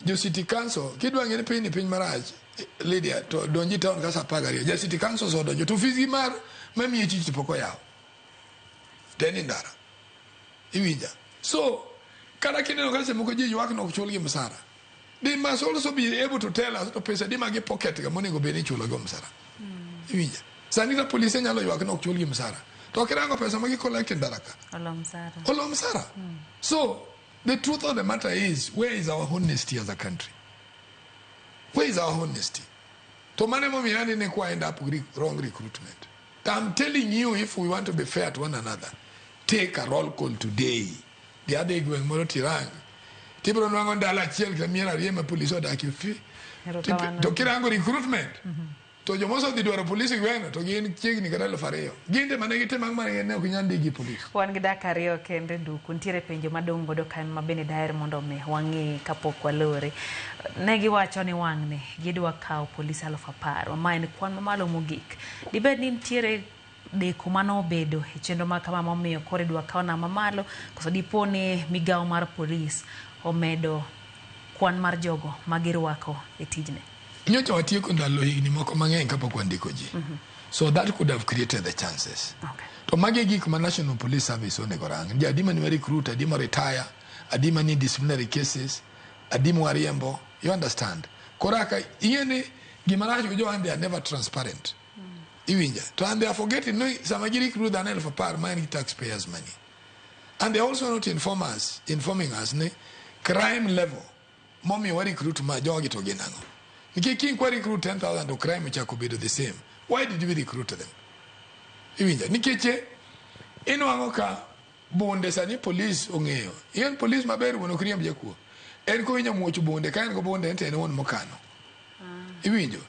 jo city council kidwa ngene piny marach Lydia to donji town kasa pagario ja city council so donjo to fizi mar mamiye tich poko yawo teni ndara iwinja so kada kineno kase moko ji ywak no chulgi msara they must also be able to tell us to pesa di magi pocket ga monego beni chulo go msara iwinja sanita police nyalo ywak no chulgi msara to kirango pesa magi collect ndaraka olo msara so the truth of the matter is, where is our honesty as a country? Where is our honesty? To manemo miani ne kwa end up wrong recruitment. I'm telling you, if we want to be fair to one another, take a roll call today. The other going moro tirang. Tibro nwango ndala chiel kamiera riema police oda kifi. To kirango recruitment. To jomoso di dwaro police gweno to gin chiegni kada lo fareo. Ginde manegite mangmane ne okunyandi gi police. Wan gi dakar yo kende Nduku ntiere penjo madongo do kan mabene daher mondo me wangi kapok walore. Ne giwacho ni wangne gidwa kawo police 10,000 ma en kwan mamalo mogik. Dibed ni ntiere deko mano obedo e chenro ma kama momiyo kore dwa kawo na mamalo koso diponi migawo mar police omedo kwan mar jogo magirwako e tijne. Nyocha watieko ndalo higni moko mang'eny kapok wandiko ji. So that could have created the chances. Okay. To magi gik ma National Police Service onego rang. Ji adima ni recruit, adima retire, adima ni disciplinary cases, adima wariembo. You understand? Koraka iene gimaracho jo and they are never transparent. Iwinja. To and they are forgetting no samagi recruit than for par money taxpayers money. And they also not informing us ne crime level. Mommy wa recruit ma jogi to genango. King kwa recruit 10,000 to crime chako be the same. Why did we recruit them? Iwinja. Nikeche ino ka bonde sani police ongeo. Yen police maberu wono kriyam jakuo. En ko winya muocho bonde kan ko bonde ente ne won mokano. Iwinjo.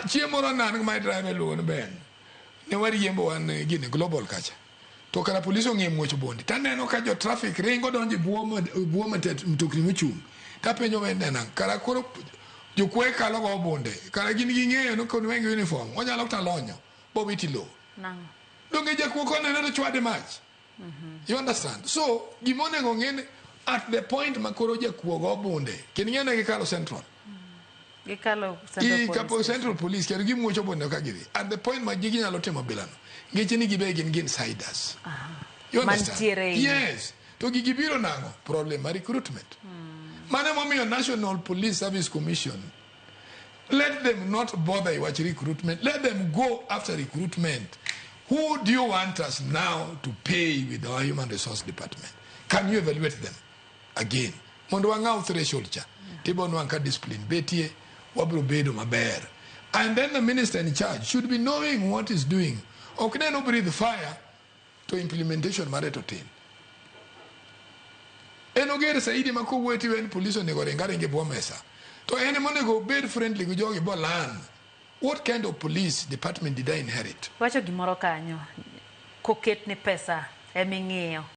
Chiemoro nan ma drive lo ben. Ne wari yembo wan gine global kacha. To kana police ongeo muocho bonde. Taneno ka jo traffic ringo donji buoma tet mtokni muchung. Tapenjo wende nan kara koro jo kwe kalo go bonde kala gin ging'eyo no kon wengi uniform onyalo ta lonyo bobiti lo nang donge jakuo kono ne to chwade mach you understand so gimone go ngene at the point makoro jakuo go bonde kin ngene gi kalo central central police kero gimuocho bonde ka giri at the point ma jigi nyalo timo bilano ngeche ni gibe gin siders you understand yes to gigibiro nango problem ma recruitment Mane momiyo National Police Service Commission, let them not bother with recruitment. Let them go after recruitment. Who do you want us now to pay with our Human Resource Department? Can you evaluate them again? Mondo wanga threshold cha. Tibo nwanka discipline. Betie wabro bedo maber. And then the minister in charge should be knowing what he's doing. Okne no breathe fire to implementation mareto tin. Enogere saidi mako weti wen police onego rengarenge bo mesa. To ene monego bed friendly go jogi bo land. What kind of police department did I inherit? Wacho gimoro kanyo. Koket ni pesa eming'iyo.